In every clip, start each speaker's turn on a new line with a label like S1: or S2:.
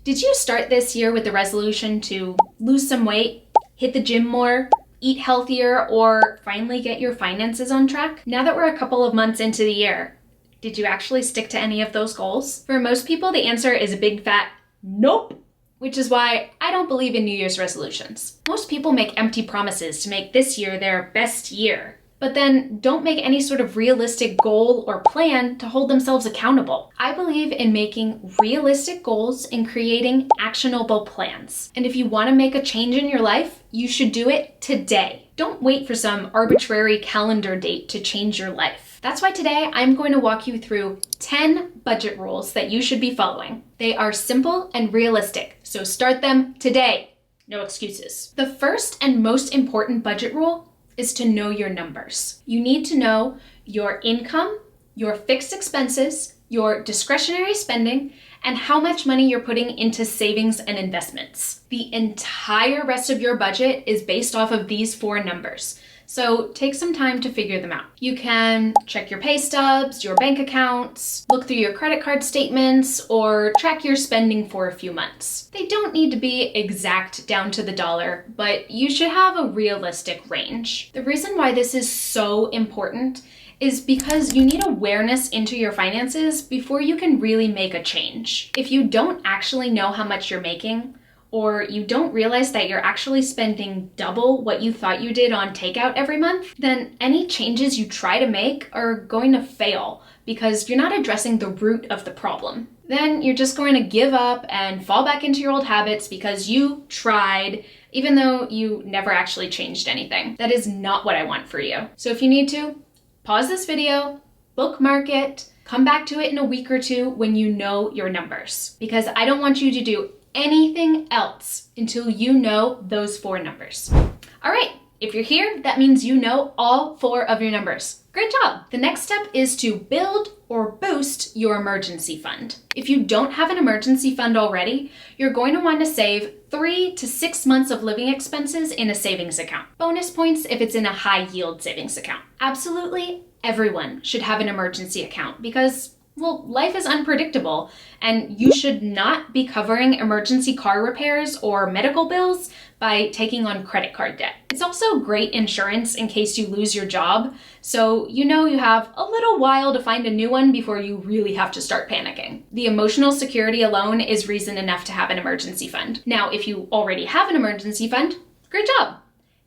S1: Did you start this year with the resolution to lose some weight, hit the gym more, eat healthier, or finally get your finances on track? Now that we're a couple of months into the year, did you actually stick to any of those goals? For most people, the answer is a big fat nope, which is why I don't believe in New Year's resolutions. Most people make empty promises to make this year their best year, but then don't make any sort of realistic goal or plan to hold themselves accountable. I believe in making realistic goals and creating actionable plans. And if you want to make a change in your life, you should do it today. Don't wait for some arbitrary calendar date to change your life. That's why today I'm going to walk you through 10 budget rules that you should be following. They are simple and realistic, so start them today. No excuses. The first and most important budget rule is to know your numbers. You need to know your income, your fixed expenses, your discretionary spending, and how much money you're putting into savings and investments. The entire rest of your budget is based off of these 4 numbers. So take some time to figure them out. You can check your pay stubs, your bank accounts, look through your credit card statements, or track your spending for a few months. They don't need to be exact down to the dollar, but you should have a realistic range. The reason why this is so important is because you need awareness into your finances before you can really make a change. If you don't actually know how much you're making, or you don't realize that you're actually spending double what you thought you did on takeout every month, then any changes you try to make are going to fail because you're not addressing the root of the problem. Then you're just going to give up and fall back into your old habits because you tried, even though you never actually changed anything. That is not what I want for you. So if you need to, pause this video, bookmark it, come back to it in a week or two when you know your numbers, because I don't want you to do anything else until you know those 4 numbers. All right, if you're here, that means you know all 4 of your numbers. Great job. The next step is to build or boost your emergency fund. If you don't have an emergency fund already, you're going to want to save 3 to 6 months of living expenses in a savings account. Bonus points if it's in a high yield savings account. Absolutely everyone should have an emergency account because, well, life is unpredictable, and you should not be covering emergency car repairs or medical bills by taking on credit card debt. It's also great insurance in case you lose your job, so you know you have a little while to find a new one before you really have to start panicking. The emotional security alone is reason enough to have an emergency fund. Now, if you already have an emergency fund, great job.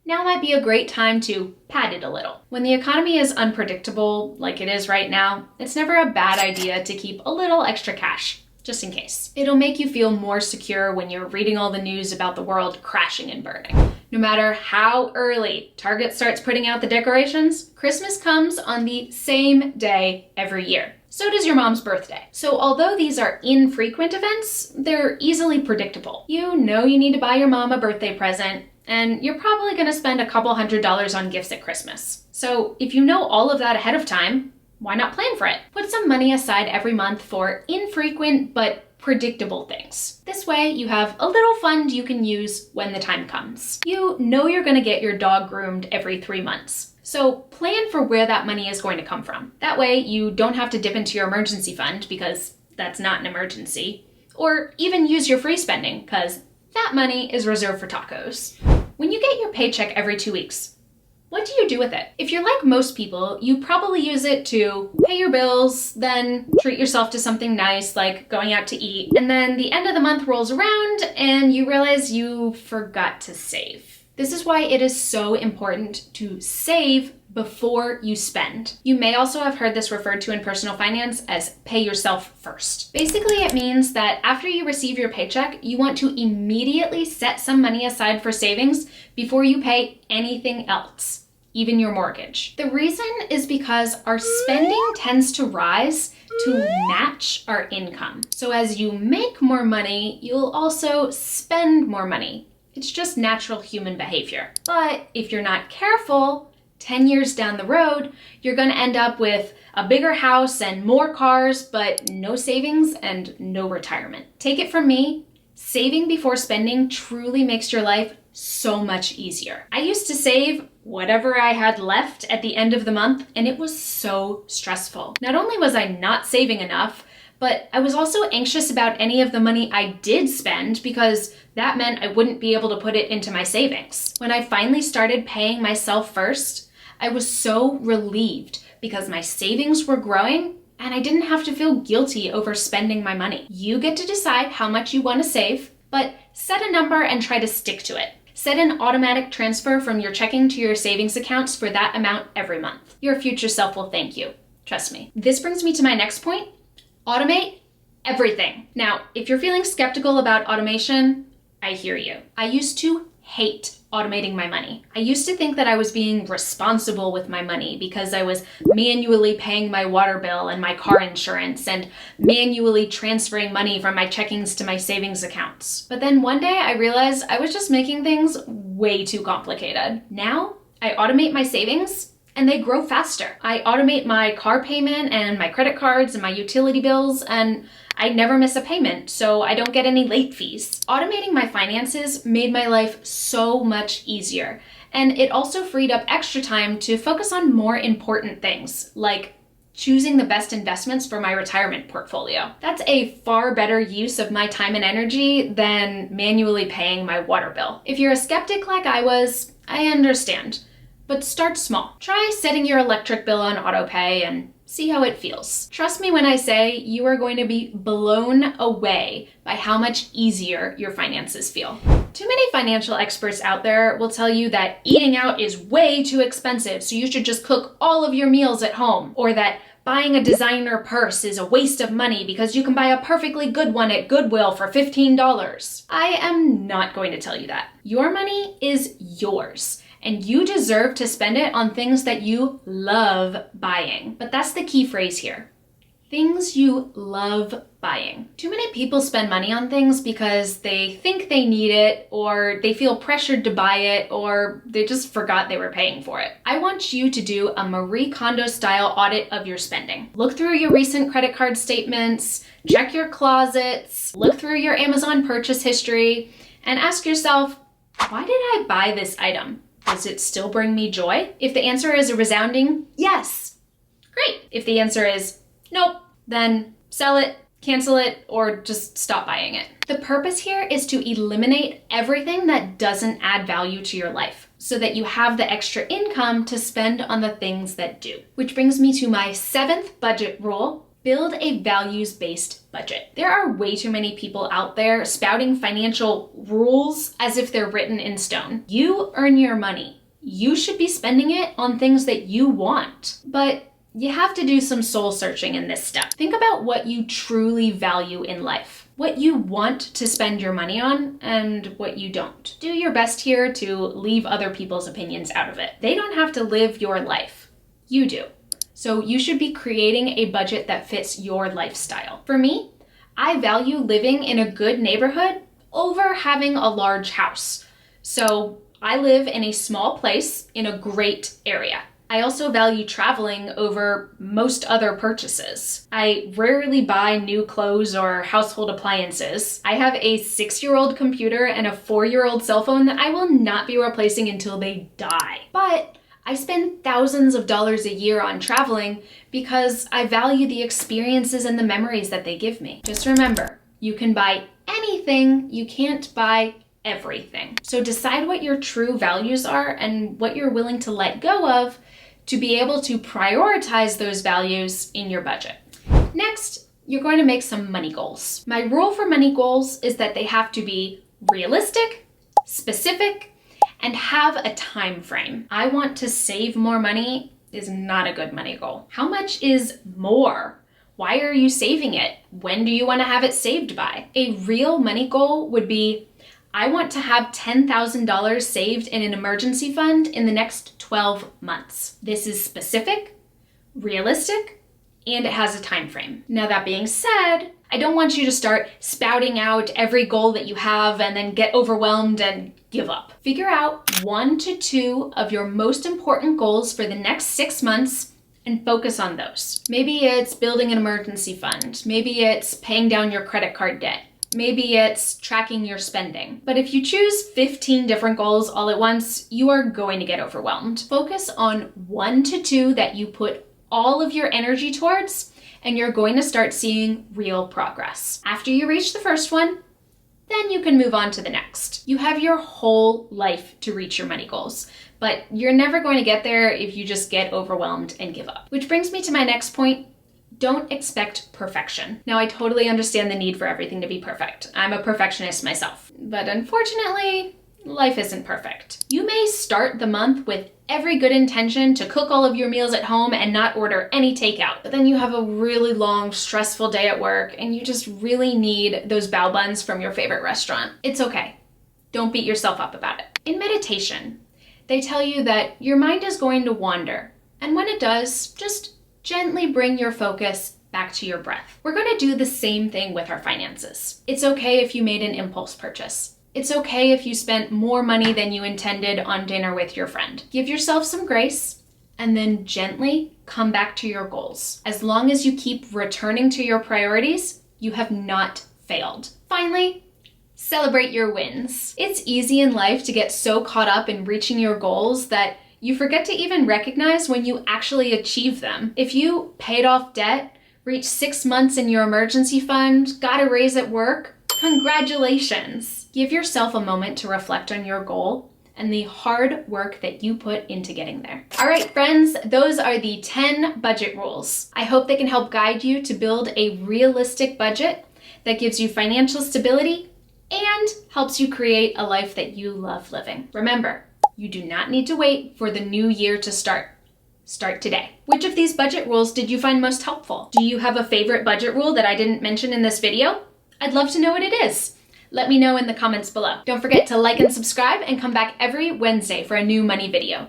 S1: Now might be a great time to pad it a little. When the economy is unpredictable like it is right now, it's never a bad idea to keep a little extra cash, just in case. It'll make you feel more secure when you're reading all the news about the world crashing and burning. No matter how early Target starts putting out the decorations, Christmas comes on the same day every year. So does your mom's birthday. So although these are infrequent events, they're easily predictable. You know you need to buy your mom a birthday present, and you're probably gonna spend a couple $100s on gifts at Christmas. So if you know all of that ahead of time, why not plan for it? Put some money aside every month for infrequent but predictable things. This way you have a little fund you can use when the time comes. You know you're gonna get your dog groomed every 3 months. So plan for where that money is going to come from. That way you don't have to dip into your emergency fund because that's not an emergency, or even use your free spending because that money is reserved for tacos. When you get your paycheck every 2 weeks, what do you do with it? If you're like most people, you probably use it to pay your bills, then treat yourself to something nice like going out to eat, and then the end of the month rolls around and you realize you forgot to save. This is why it is so important to save before you spend. You may also have heard this referred to in personal finance as pay yourself first. Basically, it means that after you receive your paycheck, you want to immediately set some money aside for savings before you pay anything else, even your mortgage. The reason is because our spending tends to rise to match our income. So as you make more money, you'll also spend more money. It's just natural human behavior. But if you're not careful, 10 years down the road, you're gonna end up with a bigger house and more cars, but no savings and no retirement. Take it from me, saving before spending truly makes your life so much easier. I used to save whatever I had left at the end of the month, and it was so stressful. Not only was I not saving enough, But I was also anxious about any of the money I did spend because that meant I wouldn't be able to put it into my savings. When I finally started paying myself first, I was so relieved because my savings were growing and I didn't have to feel guilty over spending my money. You get to decide how much you want to save, but set a number and try to stick to it. Set an automatic transfer from your checking to your savings accounts for that amount every month. Your future self will thank you. Trust me. This brings me to my next point. Automate everything. Now, if you're feeling skeptical about automation, I hear you. I used to hate automating my money. I used to think that I was being responsible with my money because I was manually paying my water bill and my car insurance and manually transferring money from my checkings to my savings accounts. But then one day I realized I was just making things way too complicated. Now I automate my savings and they grow faster. I automate my car payment and my credit cards and my utility bills, and I never miss a payment, so I don't get any late fees. Automating my finances made my life so much easier, and it also freed up extra time to focus on more important things, like choosing the best investments for my retirement portfolio. That's a far better use of my time and energy than manually paying my water bill. If you're a skeptic like I was, I understand. But start small. Try setting your electric bill on autopay and see how it feels. Trust me when I say you are going to be blown away by how much easier your finances feel. Too many financial experts out there will tell you that eating out is way too expensive, so you should just cook all of your meals at home, or that buying a designer purse is a waste of money because you can buy a perfectly good one at Goodwill for $15. I am not going to tell you that. Your money is yours, and you deserve to spend it on things that you love buying. But that's the key phrase here. Things you love buying. Too many people spend money on things because they think they need it, or they feel pressured to buy it, or they just forgot they were paying for it. I want you to do a Marie Kondo style audit of your spending. Look through your recent credit card statements, check your closets, look through your Amazon purchase history, and ask yourself, why did I buy this item? Does it still bring me joy? If the answer is a resounding yes, great. If the answer is nope, then sell it, cancel it, or just stop buying it. The purpose here is to eliminate everything that doesn't add value to your life so that you have the extra income to spend on the things that do. Which brings me to my 7th budget rule. Build a values-based budget. There are way too many people out there spouting financial rules as if they're written in stone. You earn your money. You should be spending it on things that you want. But you have to do some soul searching in this step. Think about what you truly value in life, what you want to spend your money on, and what you don't. Do your best here to leave other people's opinions out of it. They don't have to live your life. You do. So you should be creating a budget that fits your lifestyle. For me, I value living in a good neighborhood over having a large house. So I live in a small place in a great area. I also value traveling over most other purchases. I rarely buy new clothes or household appliances. I have a 6-year-old computer and a 4-year-old cell phone that I will not be replacing until they die. But I spend thousands of dollars a year on traveling because I value the experiences and the memories that they give me. Just remember, you can buy anything, you can't buy everything. So decide what your true values are and what you're willing to let go of to be able to prioritize those values in your budget. Next, you're going to make some money goals. My rule for money goals is that they have to be realistic, specific, and have a time frame. I want to save more money is not a good money goal. How much is more? Why are you saving it? When do you want to have it saved by? A real money goal would be, I want to have $10,000 saved in an emergency fund in the next 12 months. This is specific, realistic, and it has a time frame. Now that being said, I don't want you to start spouting out every goal that you have and then get overwhelmed and give up. Figure out 1 to 2 of your most important goals for the next 6 months and focus on those. Maybe it's building an emergency fund. Maybe it's paying down your credit card debt. Maybe it's tracking your spending. But if you choose 15 different goals all at once, you are going to get overwhelmed. Focus on 1 to 2 that you put all of your energy towards, and you're going to start seeing real progress. After you reach the first one, then you can move on to the next. You have your whole life to reach your money goals, but you're never going to get there if you just get overwhelmed and give up. Which brings me to my next point. Don't expect perfection. Now, I totally understand the need for everything to be perfect. I'm a perfectionist myself, but unfortunately, life isn't perfect. You may start the month with every good intention to cook all of your meals at home and not order any takeout, but then you have a really long, stressful day at work and you just really need those bao buns from your favorite restaurant. It's okay. Don't beat yourself up about it. In meditation, they tell you that your mind is going to wander, and when it does, just gently bring your focus back to your breath. We're going to do the same thing with our finances. It's okay if you made an impulse purchase. It's okay if you spent more money than you intended on dinner with your friend. Give yourself some grace and then gently come back to your goals. As long as you keep returning to your priorities, you have not failed. Finally, celebrate your wins. It's easy in life to get so caught up in reaching your goals that you forget to even recognize when you actually achieve them. If you paid off debt, reached 6 months in your emergency fund, got a raise at work, congratulations. Give yourself a moment to reflect on your goal and the hard work that you put into getting there. All right, friends, those are the 10 budget rules. I hope they can help guide you to build a realistic budget that gives you financial stability and helps you create a life that you love living. Remember, you do not need to wait for the new year to start. Start today. Which of these budget rules did you find most helpful? Do you have a favorite budget rule that I didn't mention in this video? I'd love to know what it is. Let me know in the comments below. Don't forget to like and subscribe and come back every Wednesday for a new money video.